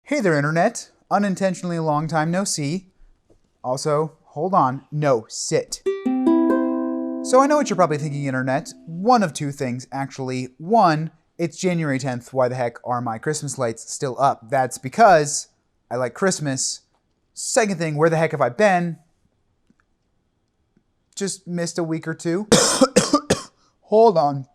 Hey there, Internet. Unintentionally long time no see. Also, hold on. No, sit. So I know what you're probably thinking, Internet. One of two things, actually. One, it's January 10th. Why the heck are my Christmas lights still up? That's because I like Christmas. Second thing, where the heck have I been? Just missed a week or two. Hold on.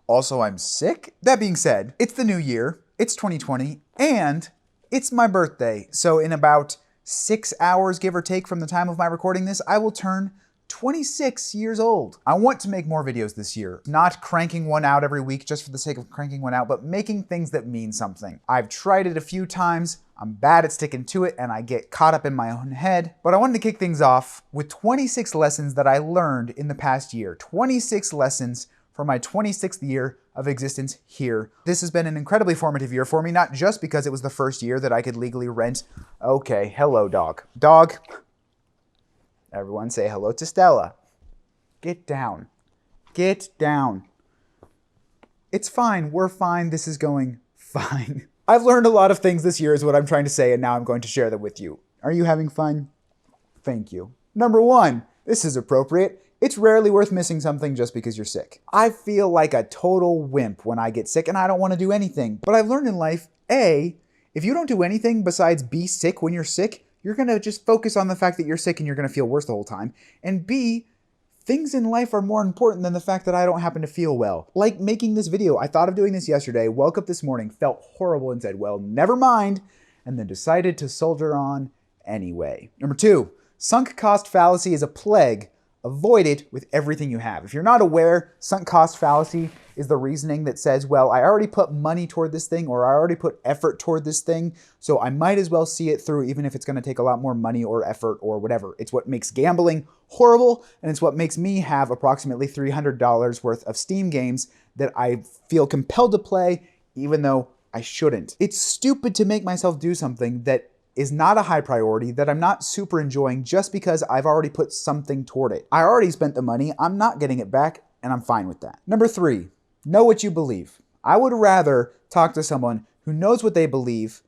Also, I'm sick. That being said, it's the new year. It's 2020. And it's my birthday. So in about 6 hours, give or take, from the time of my recording this, I will turn 26 years old. I want to make more videos this year. Not cranking one out every week just for the sake of cranking one out, but making things that mean something. I've tried it a few times. I'm bad at sticking to it and I get caught up in my own head. But I wanted to kick things off with 26 lessons that I learned in the past year. 26 lessons for my 26th year of existence here. This has been an incredibly formative year for me, not just because it was the first year that I could legally rent. Okay, hello, dog. Dog. Everyone say hello to Stella. Get down. Get down. It's fine. We're fine. This is going fine. I've learned a lot of things this year is what I'm trying to say, and now I'm going to share them with you. Are you having fun? Thank you. Number one, this is appropriate. It's rarely worth missing something just because you're sick. I feel like a total wimp when I get sick and I don't want to do anything. But I've learned in life, A, if you don't do anything besides be sick when you're sick, you're going to just focus on the fact that you're sick and you're going to feel worse the whole time. And B, things in life are more important than the fact that I don't happen to feel well. Like making this video. I thought of doing this yesterday, woke up this morning, felt horrible and said, well, never mind, and then decided to soldier on anyway. Number two, sunk cost fallacy is a plague. Avoid it with everything you have. If you're not aware, sunk cost fallacy is the reasoning that says, well, I already put money toward this thing, or I already put effort toward this thing, so I might as well see it through even if it's going to take a lot more money or effort or whatever. It's what makes gambling horrible, and it's what makes me have approximately $300 worth of Steam games that I feel compelled to play even though I shouldn't. It's stupid to make myself do something that is not a high priority, that I'm not super enjoying just because I've already put something toward it. I already spent the money, I'm not getting it back, and I'm fine with that. Number three, know what you believe. I would rather talk to someone who knows what they believe,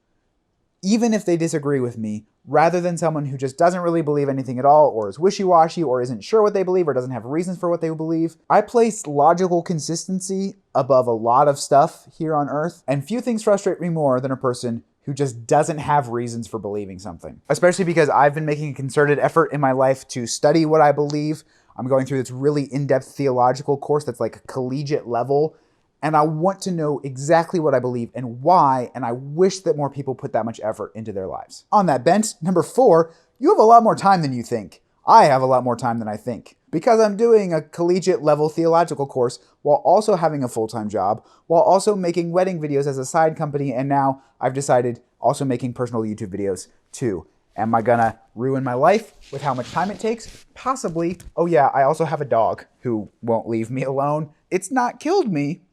even if they disagree with me, rather than someone who just doesn't really believe anything at all, or is wishy-washy, or isn't sure what they believe, or doesn't have reasons for what they believe. I place logical consistency above a lot of stuff here on Earth, and few things frustrate me more than a person who just doesn't have reasons for believing something. Especially because I've been making a concerted effort in my life to study what I believe. I'm going through this really in-depth theological course that's like collegiate level, and I want to know exactly what I believe and why, and I wish that more people put that much effort into their lives. On that bent, number four, you have a lot more time than you think. I have a lot more time than I think. Because I'm doing a collegiate level theological course while also having a full-time job, while also making wedding videos as a side company, and now I've decided also making personal YouTube videos too. Am I gonna ruin my life with how much time it takes? Possibly. Oh yeah, I also have a dog who won't leave me alone. It's not killed me,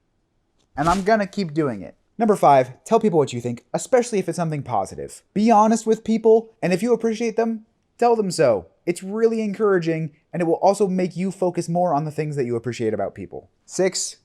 and I'm gonna keep doing it. Number five, tell people what you think, especially if it's something positive. Be honest with people, and if you appreciate them, tell them so. It's really encouraging, and it will also make you focus more on the things that you appreciate about people. Six,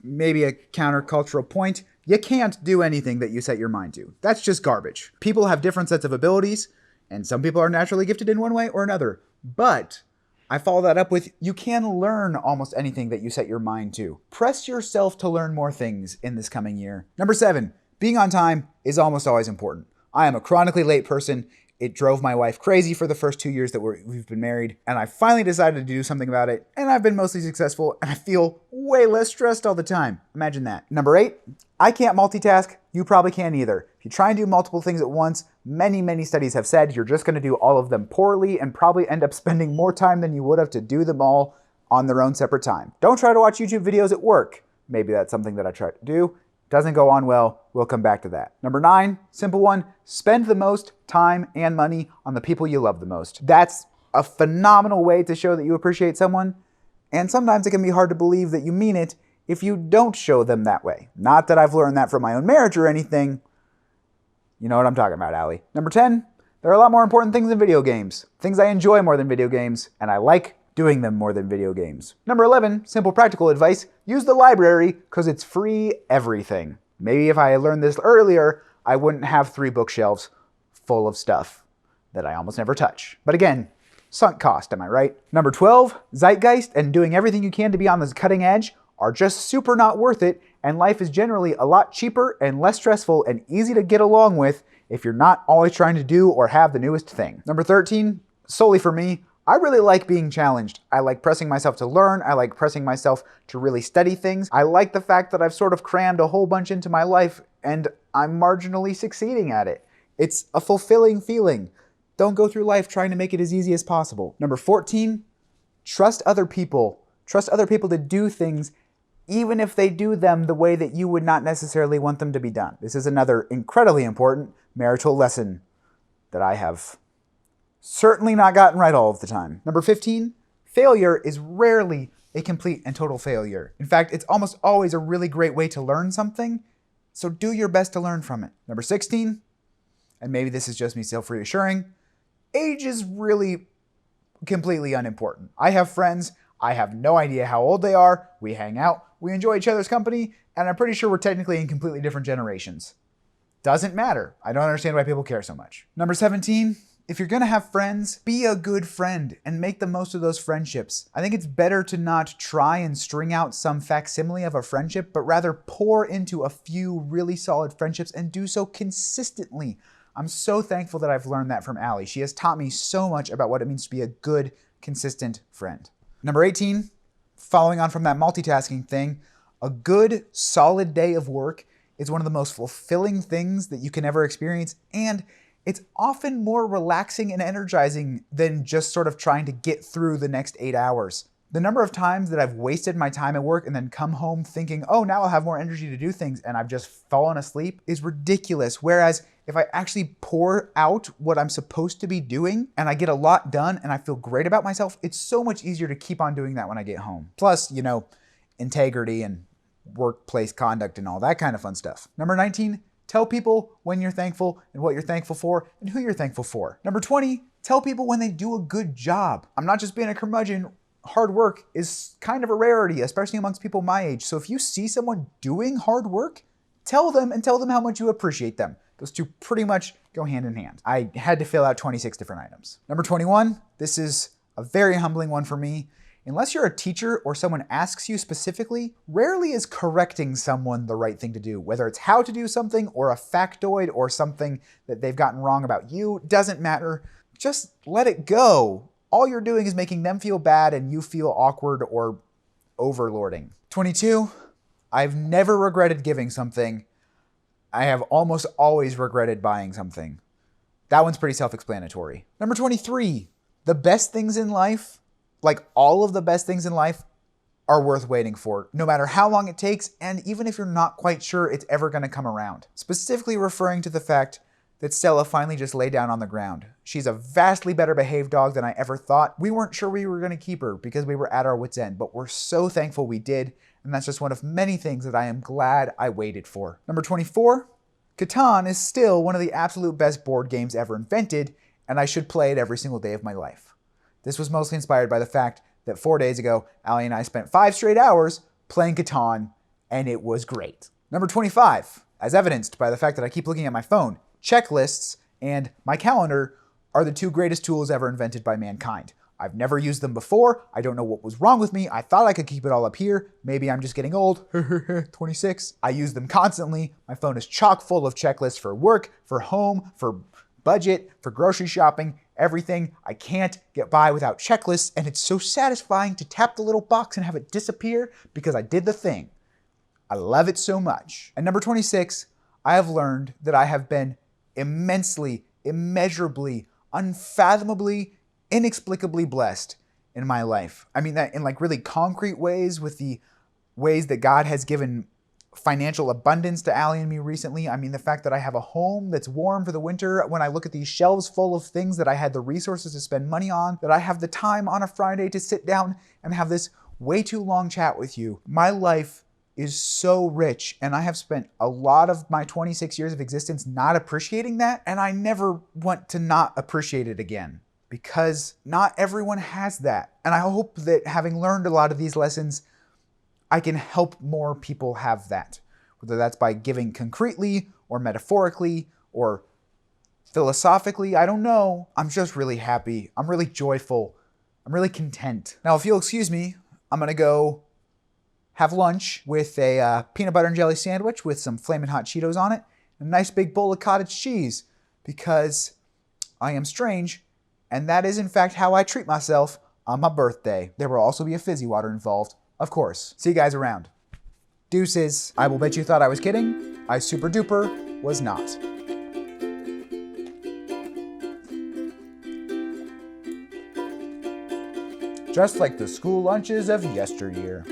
maybe a countercultural point, you can't do anything that you set your mind to. That's just garbage. People have different sets of abilities, and some people are naturally gifted in one way or another. But I follow that up with, you can learn almost anything that you set your mind to. Press yourself to learn more things in this coming year. Number seven, being on time is almost always important. I am a chronically late person. It drove my wife crazy for the first 2 years that we've been married, and I finally decided to do something about it, and I've been mostly successful, and I feel way less stressed all the time. Imagine that. Number eight, I can't multitask. You probably can't either. If you try and do multiple things at once, many studies have said you're just going to do all of them poorly and probably end up spending more time than you would have to do them all on their own separate time. Don't try to watch YouTube videos at work. Maybe that's something that I try to do. Doesn't go on well, we'll come back to that. Number nine, simple one, spend the most time and money on the people you love the most. That's a phenomenal way to show that you appreciate someone, and sometimes it can be hard to believe that you mean it if you don't show them that way. Not that I've learned that from my own marriage or anything. You know what I'm talking about, Allie. Number 10, there are a lot more important things in video games. Things I enjoy more than video games, and I like doing them more than video games. Number 11, simple practical advice, use the library because it's free everything. Maybe if I had learned this earlier, I wouldn't have 3 bookshelves full of stuff that I almost never touch. But again, sunk cost, am I right? Number 12, Zeitgeist and doing everything you can to be on the cutting edge are just super not worth it, and life is generally a lot cheaper and less stressful and easy to get along with if you're not always trying to do or have the newest thing. Number 13, solely for me, I really like being challenged. I like pressing myself to learn. I like pressing myself to really study things. I like the fact that I've sort of crammed a whole bunch into my life and I'm marginally succeeding at it. It's a fulfilling feeling. Don't go through life trying to make it as easy as possible. Number 14, trust other people. Trust other people to do things even if they do them the way that you would not necessarily want them to be done. This is another incredibly important marital lesson that I have certainly not gotten right all of the time. Number 15, failure is rarely a complete and total failure. In fact, it's almost always a really great way to learn something, so do your best to learn from it. Number 16, and maybe this is just me self-reassuring, age is really completely unimportant. I have friends, I have no idea how old they are, we hang out, we enjoy each other's company, and I'm pretty sure we're technically in completely different generations. Doesn't matter. I don't understand why people care so much. Number 17, if you're gonna have friends, be a good friend and make the most of those friendships. I think it's better to not try and string out some facsimile of a friendship, but rather pour into a few really solid friendships and do so consistently. I'm so thankful that I've learned that from Allie. She has taught me so much about what it means to be a good, consistent friend. Number 18, following on from that multitasking thing, a good, solid day of work is one of the most fulfilling things that you can ever experience, and it's often more relaxing and energizing than just sort of trying to get through the next 8 hours. The number of times that I've wasted my time at work and then come home thinking, oh, now I'll have more energy to do things, and I've just fallen asleep is ridiculous. Whereas if I actually pour out what I'm supposed to be doing and I get a lot done and I feel great about myself, it's so much easier to keep on doing that when I get home. Plus, integrity and workplace conduct and all that kind of fun stuff. Number 19, tell people when you're thankful and what you're thankful for and who you're thankful for. Number 20, tell people when they do a good job. I'm not just being a curmudgeon. Hard work is kind of a rarity, especially amongst people my age. So if you see someone doing hard work, tell them how much you appreciate them. Those two pretty much go hand in hand. I had to fill out 26 different items. Number 21, this is a very humbling one for me. Unless you're a teacher or someone asks you specifically, rarely is correcting someone the right thing to do. Whether it's how to do something or a factoid or something that they've gotten wrong about you, doesn't matter. Just let it go. All you're doing is making them feel bad and you feel awkward or overlording. 22, I've never regretted giving something. I have almost always regretted buying something. That one's pretty self-explanatory. Number 23, the best things in life, like all of the best things in life, are worth waiting for, no matter how long it takes, and even if you're not quite sure it's ever going to come around. Specifically referring to the fact that Stella finally just lay down on the ground. She's a vastly better behaved dog than I ever thought. We weren't sure we were going to keep her because we were at our wits' end, but we're so thankful we did, and that's just one of many things that I am glad I waited for. Number 24, Catan is still one of the absolute best board games ever invented, and I should play it every single day of my life. This was mostly inspired by the fact that 4 days ago, Allie and I spent 5 straight hours playing Catan, and it was great. Number 25, as evidenced by the fact that I keep looking at my phone, checklists and my calendar are the 2 greatest tools ever invented by mankind. I've never used them before. I don't know what was wrong with me. I thought I could keep it all up here. Maybe I'm just getting old. 26. I use them constantly. My phone is chock full of checklists for work, for home, for budget, for grocery shopping, everything. I can't get by without checklists, and it's so satisfying to tap the little box and have it disappear because I did the thing. I love it so much. And number 26, I have learned that I have been immensely, immeasurably, unfathomably, inexplicably blessed in my life. I mean that in like really concrete ways, with the ways that God has given financial abundance to Allie and me recently. I mean the fact that I have a home that's warm for the winter, when I look at these shelves full of things that I had the resources to spend money on, that I have the time on a Friday to sit down and have this way too long chat with you. My life is so rich, and I have spent a lot of my 26 years of existence not appreciating that, and I never want to not appreciate it again, because not everyone has that. And I hope that having learned a lot of these lessons, I can help more people have that, whether that's by giving concretely or metaphorically or philosophically. I don't know. I'm just really happy. I'm really joyful. I'm really content. Now, if you'll excuse me, I'm going to go have lunch with a peanut butter and jelly sandwich with some Flamin' Hot Cheetos on it and a nice big bowl of cottage cheese because I am strange, and that is in fact how I treat myself on my birthday. There will also be a fizzy water involved, of course. See you guys around. Deuces. I will bet you thought I was kidding. I super duper was not. Just like the school lunches of yesteryear.